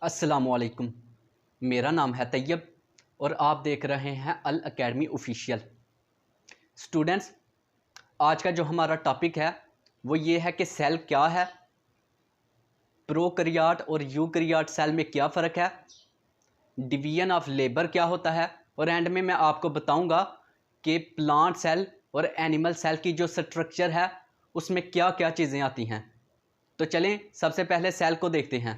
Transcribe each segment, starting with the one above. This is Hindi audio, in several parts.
अस्सलामुअलैकुम। मेरा नाम है तैयब और आप देख रहे हैं अल अकेडमी ऑफिशियल। स्टूडेंट्स, आज का जो हमारा टॉपिक है वो ये है कि सेल क्या है, प्रोकैरियोट और यूकैरियोट सेल में क्या फ़र्क है, डिवीजन ऑफ लेबर क्या होता है, और एंड में मैं आपको बताऊंगा कि प्लांट सेल और एनिमल सेल की जो स्ट्रक्चर है उसमें क्या क्या चीज़ें आती हैं। तो चलें सबसे पहले सेल को देखते हैं।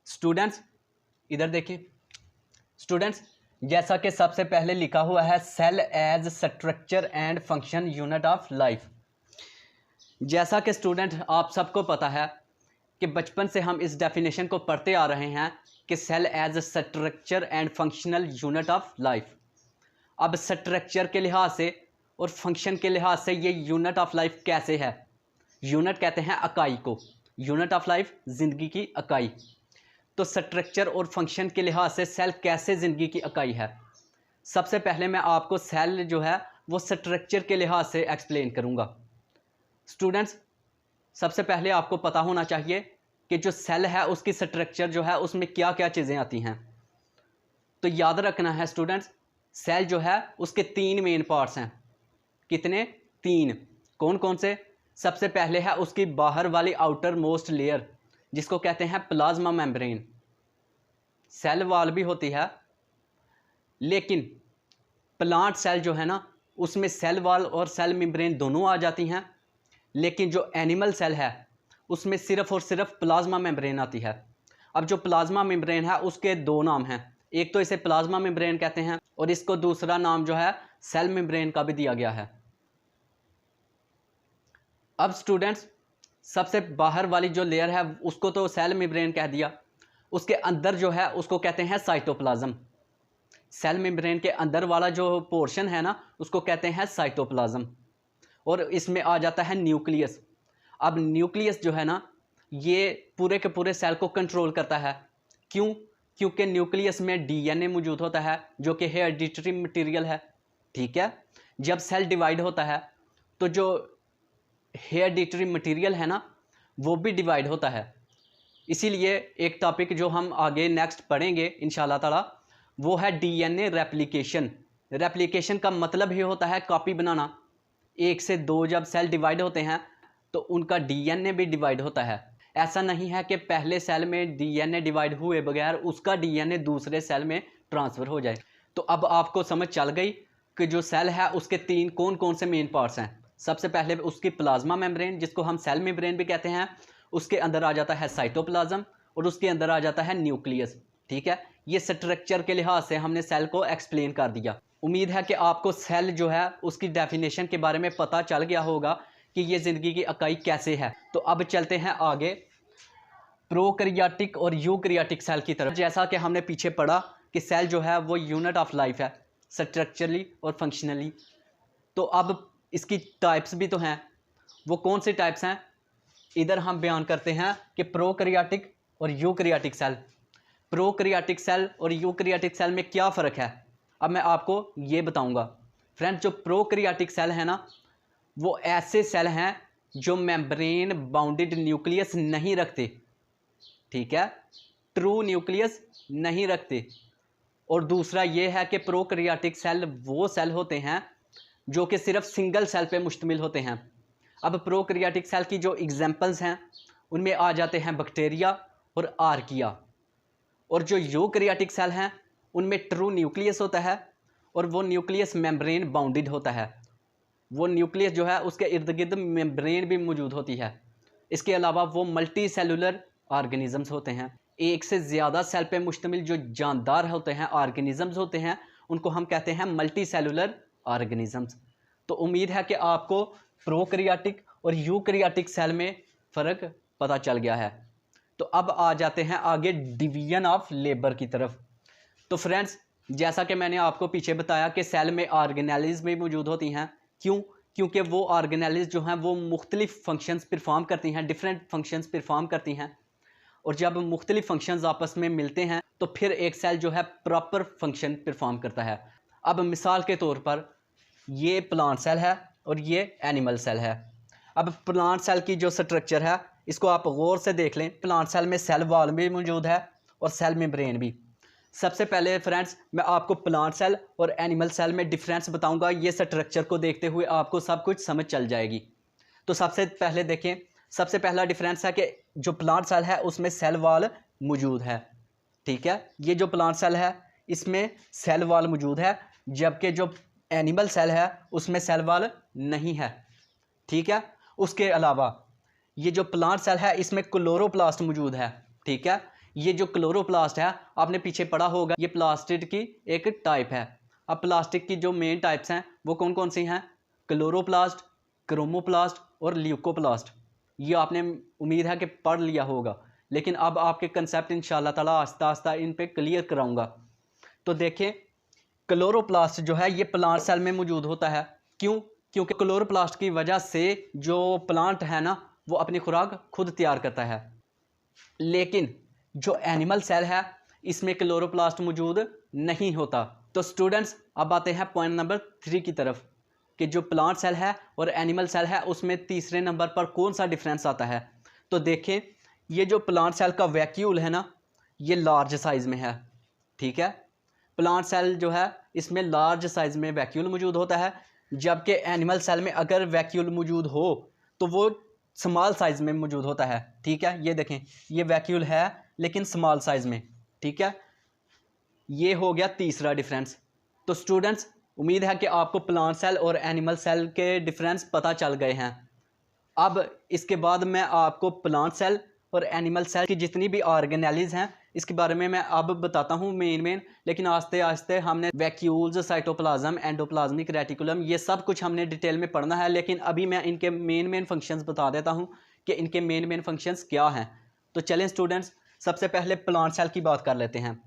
स्टूडेंट्स इधर देखें। स्टूडेंट्स, जैसा कि सबसे पहले लिखा हुआ है cell as structure and function unit of life. जैसा कि स्टूडेंट आप सबको पता है कि बचपन से हम इस डेफिनेशन को पढ़ते आ रहे हैं कि cell as structure and functional unit of life. अब स्ट्रक्चर के लिहाज से और फंक्शन के लिहाज से ये यूनिट ऑफ लाइफ कैसे है। यूनिट कहते हैं इकाई को, यूनिट ऑफ लाइफ ज़िंदगी की इकाई। तो स्ट्रक्चर और फंक्शन के लिहाज से सेल कैसे ज़िंदगी की इकाई है। सबसे पहले मैं आपको सेल जो है वो स्ट्रक्चर के लिहाज से एक्सप्लेन करूंगा। स्टूडेंट्स, सबसे पहले आपको पता होना चाहिए कि जो सेल है उसकी स्ट्रक्चर जो है उसमें क्या क्या चीज़ें आती हैं। तो याद रखना है स्टूडेंट्स, सेल जो है उसके तीन मेन पार्ट्स हैं। कितने? तीन। कौन कौन से? सबसे पहले है उसकी बाहर वाली आउटर मोस्ट लेयर जिसको कहते हैं प्लाज्मा मेम्ब्रेन। सेल वॉल भी होती है, लेकिन प्लांट सेल जो है ना उसमें सेल वॉल और सेल मेम्ब्रेन दोनों आ जाती हैं, लेकिन जो एनिमल सेल है उसमें सिर्फ और सिर्फ प्लाज्मा मेम्ब्रेन आती है। अब जो प्लाज्मा मेम्ब्रेन है उसके दो नाम हैं, एक तो इसे प्लाज्मा मेम्ब्रेन कहते हैं और इसको दूसरा नाम जो है सेल मेम्ब्रेन का भी दिया गया है। अब स्टूडेंट्स, सबसे बाहर वाली जो लेयर है उसको तो सेल मेम्ब्रेन कह दिया, उसके अंदर जो है उसको कहते हैं साइटोप्लाज्म। सेल मेम्ब्रेन के अंदर वाला जो पोर्शन है ना उसको कहते हैं साइटोप्लाज्म, और इसमें आ जाता है न्यूक्लियस। अब न्यूक्लियस जो है ना ये पूरे के पूरे सेल को कंट्रोल करता है। क्यों? क्योंकि न्यूक्लियस में डीएनए मौजूद होता है जो कि हेरिडिटरी मटेरियल है। ठीक है, जब सेल डिवाइड होता है तो जो हेरिडिटरी मटेरियल है ना वो भी डिवाइड होता है। इसीलिए एक टॉपिक जो हम आगे नेक्स्ट पढ़ेंगे इंशाल्लाह ताला वो है डीएनए रेप्लिकेशन। रेप्लिकेशन का मतलब ही होता है कॉपी बनाना। एक से दो जब सेल डिवाइड होते हैं तो उनका डीएनए भी डिवाइड होता है। ऐसा नहीं है कि पहले सेल में डीएनए डिवाइड हुए बगैर उसका डीएनए दूसरे सेल में ट्रांसफ़र हो जाए। तो अब आपको समझ चल गई कि जो सेल है उसके तीन कौन कौन से मेन पार्ट्स हैं। सबसे पहले उसकी प्लाज्मा मेम्ब्रेन जिसको हम सेल मेम्ब्रेन भी कहते हैं, उसके अंदर आ जाता है साइटोप्लाज्म और उसके अंदर आ जाता है न्यूक्लियस। ठीक है, ये स्ट्रक्चर के लिहाज से हमने सेल को एक्सप्लेन कर दिया। उम्मीद है कि आपको सेल जो है उसकी डेफिनेशन के बारे में पता चल गया होगा कि ये ज़िंदगी की इकाई कैसे है। तो अब चलते हैं आगे प्रोकैरियोटिक और यूकैरियोटिक सेल की तरफ। जैसा कि हमने पीछे पढ़ा कि सेल जो है वो यूनिट ऑफ लाइफ है स्ट्रक्चरली और फंक्शनली। तो अब इसकी टाइप्स भी तो हैं। वो कौन से टाइप्स हैं इधर हम बयान करते हैं कि प्रोकैरियोटिक और यूकैरियोटिक सेल। प्रोकैरियोटिक सेल और यूकैरियोटिक सेल में क्या फ़र्क है अब मैं आपको ये बताऊंगा। फ्रेंड्स, जो प्रोकैरियोटिक सेल है ना वो ऐसे सेल हैं जो मेम्ब्रेन बाउंडेड न्यूक्लियस नहीं रखते। ठीक है, ट्रू न्यूक्लियस नहीं रखते। और दूसरा ये है कि प्रोकैरियोटिक सेल वो सेल होते हैं जो कि सिर्फ सिंगल सेल पे मुश्तमिल होते हैं। अब प्रोकैरियोटिक सेल की जो एग्जांपल्स हैं उनमें आ जाते हैं बैक्टीरिया और आर्किया। और जो यूकैरियोटिक सेल हैं उनमें ट्रू न्यूक्लियस होता है और वो न्यूक्लियस मेम्ब्रेन बाउंडेड होता है। वो न्यूक्लियस जो है उसके इर्द गिर्द मेम्ब्रेन भी मौजूद होती है। इसके अलावा वो मल्टी सेलुलर ऑर्गेनिजम्स होते हैं। एक से ज़्यादा सेल पे मुश्तमिल जो जानदार होते हैं ऑर्गेनिजम्स होते हैं उनको हम कहते हैं मल्टी सेलुलर ऑर्गेनिजम्स। तो उम्मीद है कि आपको प्रोकैरियोटिक और यूकैरियोटिक सेल में फ़र्क पता चल गया है। तो अब आ जाते हैं आगे डिवीजन ऑफ लेबर की तरफ। तो फ्रेंड्स, जैसा कि मैंने आपको पीछे बताया कि सेल में ऑर्गेनेल्स भी मौजूद होती हैं। क्यों? क्योंकि वो ऑर्गेनेल्स जो हैं वो मुख्तलिफ फंक्शंस परफॉर्म करती हैं, डिफरेंट फंक्शंस परफॉर्म करती हैं। और जब मुख्तलिफ फंक्शंस आपस में मिलते हैं तो फिर एक सेल जो है प्रॉपर फंक्शन परफॉर्म करता है। अब मिसाल के तौर पर ये प्लांट सेल है और ये एनिमल सेल है। अब प्लांट सेल की जो स्ट्रक्चर है इसको आप गौर से देख लें। प्लांट सेल में सेल वॉल भी मौजूद है और सेल मेम्ब्रेन भी। सबसे पहले फ्रेंड्स मैं आपको प्लांट सेल और एनिमल सेल में डिफरेंस बताऊंगा। ये स्ट्रक्चर को देखते हुए आपको सब कुछ समझ चल जाएगी। तो सबसे पहले देखें, सबसे पहला डिफरेंस है कि जो प्लांट सेल है उसमें सेल वॉल मौजूद है। ठीक है, ये जो प्लांट सेल है इसमें सेल वॉल मौजूद है, जबकि जो एनिमल सेल है उसमें सेल वॉल नहीं है। ठीक है, उसके अलावा ये जो प्लांट सेल है इसमें क्लोरोप्लास्ट मौजूद है। ठीक है, ये जो क्लोरोप्लास्ट है आपने पीछे पढ़ा होगा, ये प्लास्टिड की एक टाइप है। अब प्लास्टिक की जो मेन टाइप्स हैं वो कौन कौन सी हैं? क्लोरोप्लास्ट, क्रोमोप्लास्ट और ल्यूकोप्लास्ट। ये आपने उम्मीद है कि पढ़ लिया होगा, लेकिन अब आपके कंसेप्ट इंशाल्लाह ताला आस्ता आस्ता इन पे क्लियर कराऊंगा। तो देखें, क्लोरोप्लास्ट जो है ये प्लांट सेल में मौजूद होता है। क्यों? क्योंकि क्लोरोप्लास्ट की वजह से जो प्लांट है ना वो अपनी खुराक खुद तैयार करता है। लेकिन जो एनिमल सेल है इसमें क्लोरोप्लास्ट मौजूद नहीं होता। तो स्टूडेंट्स अब आते हैं पॉइंट नंबर 3 की तरफ, कि जो प्लांट सेल है और एनिमल सेल है उसमें तीसरे नंबर पर कौन सा डिफरेंस आता है। तो देखें, ये जो प्लांट सेल का वैक्यूल है ना ये लार्ज साइज़ में है। ठीक है, प्लांट सेल जो है इसमें लार्ज साइज़ में वैक्यूल मौजूद होता है, जबकि एनिमल सेल में अगर वैक्यूल मौजूद हो तो वो स्मॉल साइज़ में मौजूद होता है। ठीक है, ये देखें, ये वैक्यूल है लेकिन स्मॉल साइज़ में। ठीक है, ये हो गया तीसरा डिफरेंस। तो स्टूडेंट्स उम्मीद है कि आपको प्लांट सेल और एनिमल सेल के डिफरेंस पता चल गए हैं। अब इसके बाद मैं आपको प्लांट सेल और एनिमल सेल की जितनी भी ऑर्गेनेलिज हैं इसके बारे में मैं अब बताता हूँ मेन। लेकिन आस्ते आस्ते हमने वैक्यूल्स, साइटोप्लाज्म, एंडोप्लाज्मिक रेटिकुलम, ये सब कुछ हमने डिटेल में पढ़ना है। लेकिन अभी मैं इनके मेन फंक्शंस बता देता हूँ कि इनके मेन फंक्शंस क्या हैं। तो चलें स्टूडेंट्स, सबसे पहले प्लांट सेल की बात कर लेते हैं।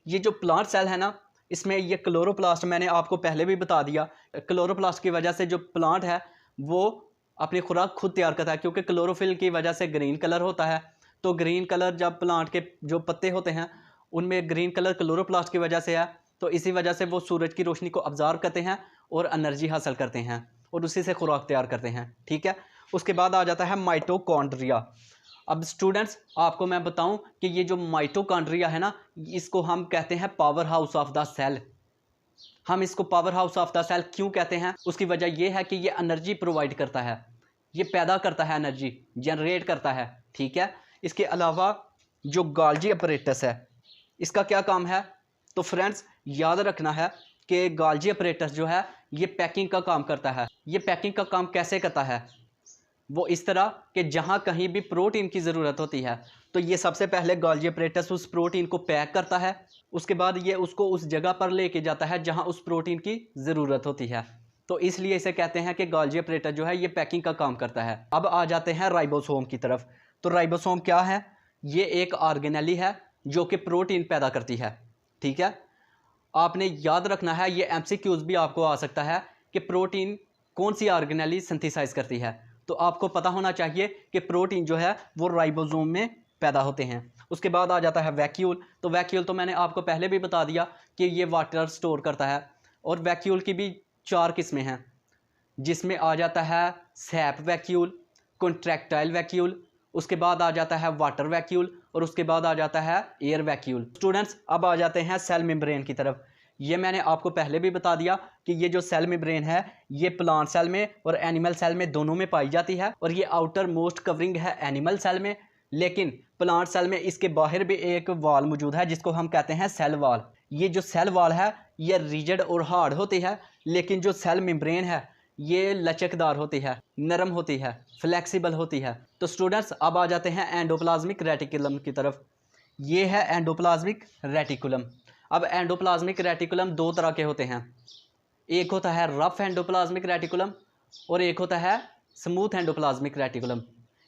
ये जो प्लांट सेल है ना इसमें ये क्लोरोप्लास्ट मैंने आपको पहले भी बता दिया। क्लोरोप्लास्ट की वजह से जो प्लांट है वो अपनी खुराक खुद तैयार करता है, क्योंकि क्लोरोफिल की वजह से ग्रीन कलर होता है। तो ग्रीन कलर जब प्लांट के जो पत्ते होते हैं उनमें ग्रीन कलर क्लोरोप्लास्ट की वजह से है, तो इसी वजह से वो सूरज की रोशनी को ऑब्जर्व करते हैं और एनर्जी हासिल करते हैं और उसी से खुराक तैयार करते हैं। ठीक है, उसके बाद आ जाता है माइटोकॉन्ड्रिया। अब स्टूडेंट्स आपको मैं बताऊं कि ये जो माइटोकॉन्ड्रिया है ना इसको हम कहते हैं power house of the cell. हम इसको power house of the cell क्यों कहते हैं? उसकी वजह यह है कि ये एनर्जी प्रोवाइड करता है, ये पैदा करता है, एनर्जी जनरेट करता है। ठीक है, इसके अलावा जो गोल्जी अपरेटस है इसका क्या काम है? तो फ्रेंड्स याद रखना है कि गोल्जी अपरेटस जो है ये पैकिंग का काम करता है। ये पैकिंग का काम कैसे करता है? वो इस तरह कि जहाँ कहीं भी प्रोटीन की ज़रूरत होती है तो ये सबसे पहले गोल्जी अपरेटस उस प्रोटीन को पैक करता है, उसके बाद ये उसको उस जगह पर लेके जाता है जहाँ उस प्रोटीन की ज़रूरत होती है। तो इसलिए इसे कहते हैं कि गोल्जी अपरेटस जो है ये पैकिंग का काम करता है। अब आ जाते हैं राइबोसोम की तरफ। तो राइबोसोम क्या है? ये एक ऑर्गेनेली है जो कि प्रोटीन पैदा करती है। ठीक है, आपने याद रखना है, ये एमसीक्यूज भी आपको आ सकता है कि प्रोटीन कौन सी ऑर्गेनेली सिंथेसाइज करती है। तो आपको पता होना चाहिए कि प्रोटीन जो है वो राइबोसोम में पैदा होते हैं। उसके बाद आ जाता है वैक्यूल। तो वैक्यूल तो मैंने आपको पहले भी बता दिया कि ये वाटर स्टोर करता है। और वैक्यूल की भी 4 किस्में हैं, जिसमें आ जाता है सैप वैक्यूल, कॉन्ट्रैक्टाइल वैक्यूल, उसके बाद आ जाता है वाटर वैक्यूल और उसके बाद आ जाता है एयर वैक्यूल। स्टूडेंट्स अब आ जाते हैं सेल मेम्ब्रेन की तरफ। ये मैंने आपको पहले भी बता दिया कि ये जो सेल मेम्ब्रेन है ये प्लांट सेल में और एनिमल सेल में दोनों में पाई जाती है, और ये आउटर मोस्ट कवरिंग है एनिमल सेल में। लेकिन प्लांट सेल में इसके बाहर भी एक वॉल मौजूद है जिसको हम कहते हैं सेल वॉल। ये जो सेल वॉल है ये रिजिड और हार्ड होती है, लेकिन जो सेल मेम्ब्रेन है ये लचकदार होती है, नरम होती है, फ्लेक्सिबल होती है। तो स्टूडेंट्स अब आ जाते हैं एंडोप्लाज्मिक रेटिकुलम की तरफ। ये है एंडोप्लाज्मिक रेटिकुलम। अब एंडोप्लाज्मिक रेटिकुलम 2 तरह के होते हैं, एक होता है रफ एंडोप्लाज्मिक रेटिकुलम और एक होता है स्मूथ एंडोप्लाज्मिक रेटिकुलम।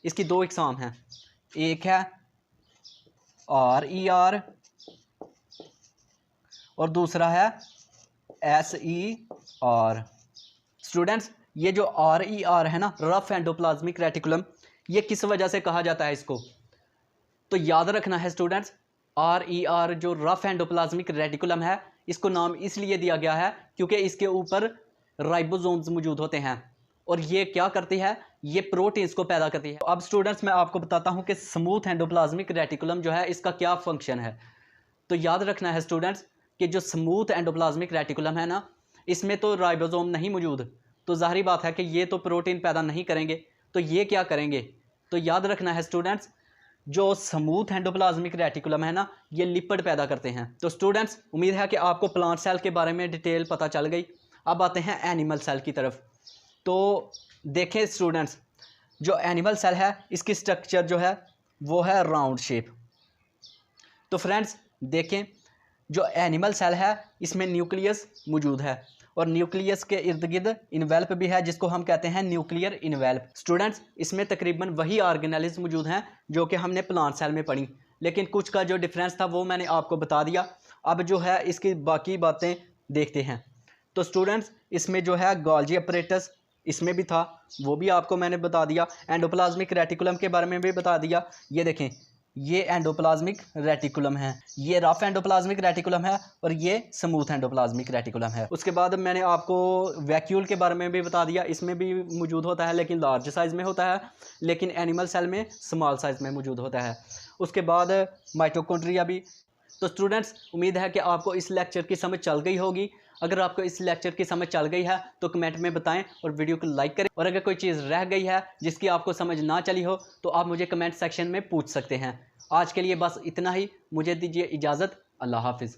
इसकी 2 इकसाम हैं, एक है RER और दूसरा है SER। स्टूडेंट्स ये जो RER है ना, रफ एंडोप्लाज्मिक रेटिकुलम, ये किस वजह से कहा जाता है इसको? तो याद रखना है स्टूडेंट्स, RER जो रफ एंडोप्लाज्मिक रेटिकुलम है इसको नाम इसलिए दिया गया है क्योंकि इसके ऊपर राइबोसोम्स मौजूद होते हैं। और ये क्या करती है, ये प्रोटीन्स को पैदा करती है। अब स्टूडेंट्स मैं आपको बताता हूँ कि स्मूथ एंडोप्लाज्मिक रेटिकुलम जो है इसका क्या फंक्शन है। तो याद रखना है स्टूडेंट्स कि जो स्मूथ एंडोप्लाज्मिक रेटिकुलम है ना, इसमें तो राइबोसोम नहीं मौजूद, तो ज़ाहिर बात है कि ये तो प्रोटीन पैदा नहीं करेंगे, तो ये क्या करेंगे। तो याद रखना है स्टूडेंट्स, जो स्मूथ एंडोप्लाज्मिक रेटिकुलम है ना, ये लिपिड पैदा करते हैं। तो स्टूडेंट्स उम्मीद है कि आपको प्लांट सेल के बारे में डिटेल पता चल गई। अब आते हैं एनिमल सेल की तरफ। तो देखें स्टूडेंट्स, जो एनिमल सेल है इसकी स्ट्रक्चर जो है वो है राउंड शेप। तो फ्रेंड्स देखें, जो एनिमल सेल है इसमें न्यूक्लियस मौजूद है और न्यूक्लियस के इर्द गिर्द इन्वेल्प भी है जिसको हम कहते हैं न्यूक्लियर इन्वेल्प। स्टूडेंट्स इसमें तकरीबन वही ऑर्गेनेल्स मौजूद हैं जो कि हमने प्लांट सेल में पढ़ी, लेकिन कुछ का जो डिफरेंस था वो मैंने आपको बता दिया। अब जो है इसकी बाकी बातें देखते हैं। तो स्टूडेंट्स इसमें जो है गोल्जी अपरेटस इसमें भी था, वो भी आपको मैंने बता दिया। एंडोप्लाज्मिक रेटिकुलम के बारे में भी बता दिया। ये देखें, ये एंडोप्लाज्मिक रेटिकुलम है, ये रफ एंडोप्लाज्मिक रेटिकुलम है और ये स्मूथ एंडोप्लाज्मिक रेटिकुलम है। उसके बाद मैंने आपको वैक्यूल के बारे में भी बता दिया, इसमें भी मौजूद होता है लेकिन लार्ज साइज़ में होता है, लेकिन एनिमल सेल में स्मॉल साइज़ में मौजूद होता है। उसके बाद माइटोकॉन्ड्रिया भी। तो स्टूडेंट्स उम्मीद है कि आपको इस लेक्चर की समझ चल गई होगी। अगर आपको इस लेक्चर की समझ चल गई है तो कमेंट में बताएं और वीडियो को लाइक करें। और अगर कोई चीज़ रह गई है जिसकी आपको समझ ना चली हो तो आप मुझे कमेंट सेक्शन में पूछ सकते हैं। आज के लिए बस इतना ही, मुझे दीजिए इजाज़त। अल्लाह हाफिज़।